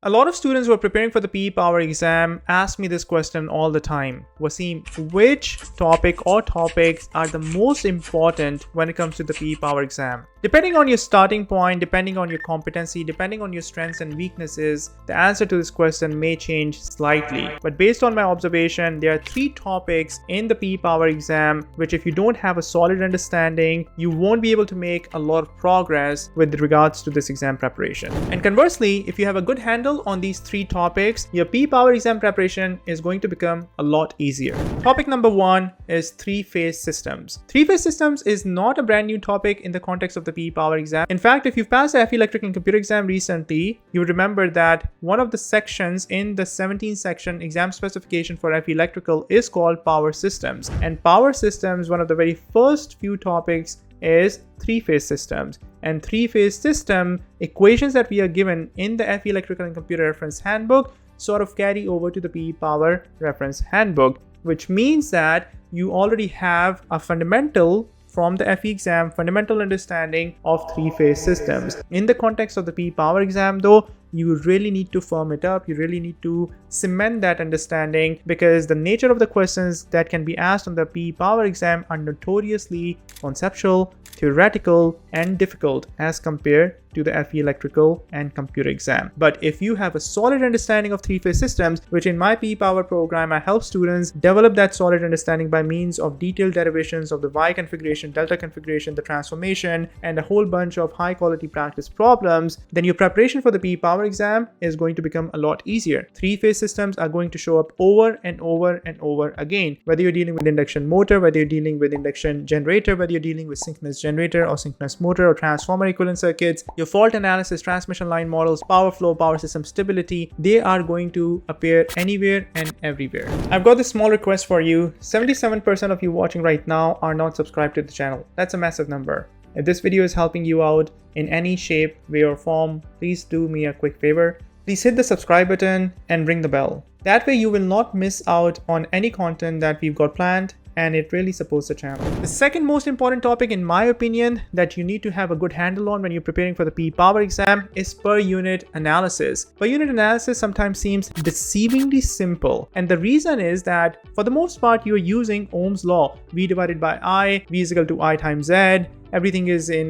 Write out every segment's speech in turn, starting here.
A lot of students who are preparing for the PE Power exam ask me this question all the time. Wasim, which topic or topics are the most important when it comes to the PE Power exam? Depending on your starting point, depending on your competency, depending on your strengths and weaknesses, the answer to this question may change slightly. But based on my observation, there are 3 topics in the PE Power exam which, if you don't have a solid understanding, you won't be able to make a lot of progress with regards to this exam preparation. And conversely, if you have a good handle on these 3 topics, your PE Power exam preparation is going to become a lot easier. Topic number 1 is 3-phase systems. 3-phase systems is not a brand new topic in the context of the PE Power exam. In fact, if you've passed the FE Electrical and Computer exam recently, you would remember that one of the sections in the 17th section exam specification for FE Electrical is called Power Systems. And Power Systems, one of the very first few topics is 3-phase systems. And 3-phase system equations that we are given in the FE Electrical and Computer Reference Handbook sort of carry over to the PE Power Reference Handbook, which means that you already have a fundamental from the FE exam, fundamental understanding of 3-phase systems. In the context of the PE Power exam though, you really need to firm it up. You really need to cement that understanding, because the nature of the questions that can be asked on the PE Power exam are notoriously conceptual, theoretical, and difficult as compared to the FE Electrical and Computer exam. But if you have a solid understanding of 3-phase systems, which in my PE Power program, I help students develop that solid understanding by means of detailed derivations of the Y configuration, delta configuration, the transformation, and a whole bunch of high quality practice problems, then your preparation for the PE Power exam is going to become a lot easier. 3-phase systems are going to show up over and over and over again, whether you're dealing with induction motor, whether you're dealing with induction generator, whether you're dealing with synchronous generator or synchronous motor or transformer equivalent circuits, your fault analysis, transmission line models, power flow, power system stability, they are going to appear anywhere and everywhere. I've got this small request for you. 77% of you watching right now are not subscribed to the channel. That's a massive number. If this video is helping you out in any shape, way or form, please do me a quick favor. Please hit the subscribe button and ring the bell. That way you will not miss out on any content that we've got planned, and it really supports the channel. The second most important topic, in my opinion, that you need to have a good handle on when you're preparing for the PE Power exam is per unit analysis. Per unit analysis sometimes seems deceivingly simple, and the reason is that for the most part you're using Ohm's law, V divided by I, V is equal to I times Z. Everything is in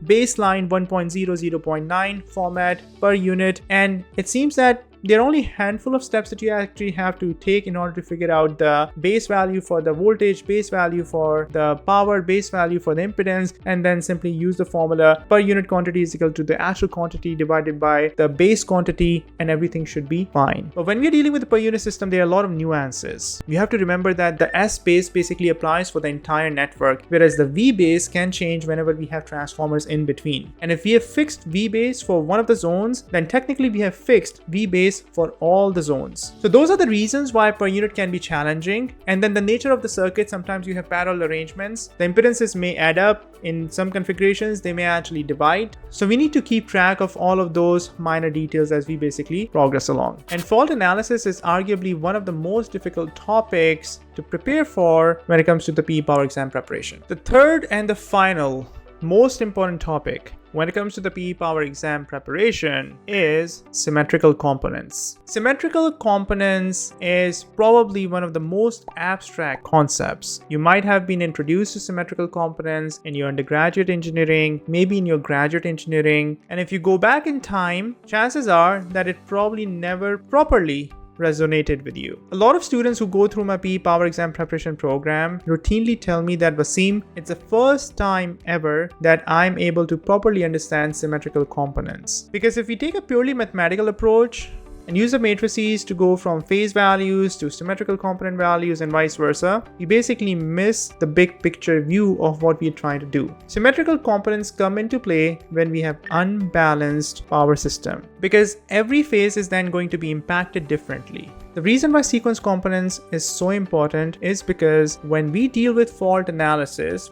baseline 1.0, 0.9 format per unit, and it seems that there are only a handful of steps that you actually have to take in order to figure out the base value for the voltage, base value for the power, base value for the impedance, and then simply use the formula per unit quantity is equal to the actual quantity divided by the base quantity, and everything should be fine. But when we're dealing with the per unit system, there are a lot of nuances. You have to remember that the S base basically applies for the entire network, whereas the V base can change whenever we have transformers in between. And if we have fixed V base for one of the zones, then technically we have fixed V base for all the zones. So those are the reasons why per unit can be challenging. And then the nature of the circuit, sometimes you have parallel arrangements. The impedances may add up. In some configurations, they may actually divide. So we need to keep track of all of those minor details as we basically progress along. And fault analysis is arguably one of the most difficult topics to prepare for when it comes to the PE Power exam preparation. The third and the final most important topic when it comes to the PE Power exam preparation is symmetrical components. Symmetrical components is probably one of the most abstract concepts. You might have been introduced to symmetrical components in your undergraduate engineering, maybe in your graduate engineering, and if you go back in time, chances are that it probably never properly resonated with you. A lot of students who go through my PE Power exam preparation program routinely tell me that, Wasim, it's the first time ever that I'm able to properly understand symmetrical components. Because if we take a purely mathematical approach and use the matrices to go from phase values to symmetrical component values and vice versa, we basically miss the big picture view of what we're trying to do. Symmetrical components come into play when we have unbalanced power system, because every phase is then going to be impacted differently. The reason why sequence components is so important is because when we deal with fault analysis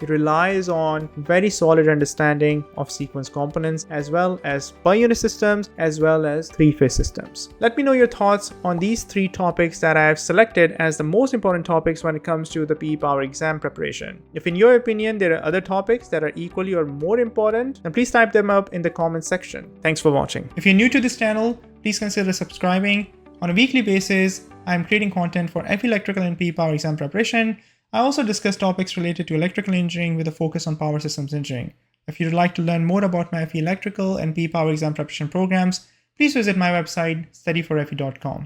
relies on very solid understanding of sequence components as well as per unit systems as well as three-phase systems. Let me know your thoughts on these three topics that I have selected as the most important topics when it comes to the PE Power exam preparation. If in your opinion there are other topics that are equally or more important, then please type them up in the comment section. Thanks for watching. If you're new to this channel, please consider subscribing. On a weekly basis, I'm creating content for FE Electrical and PE Power exam preparation. I also discuss topics related to electrical engineering with a focus on power systems engineering. If you'd like to learn more about my FE Electrical and PE Power exam preparation programs, please visit my website studyforfe.com.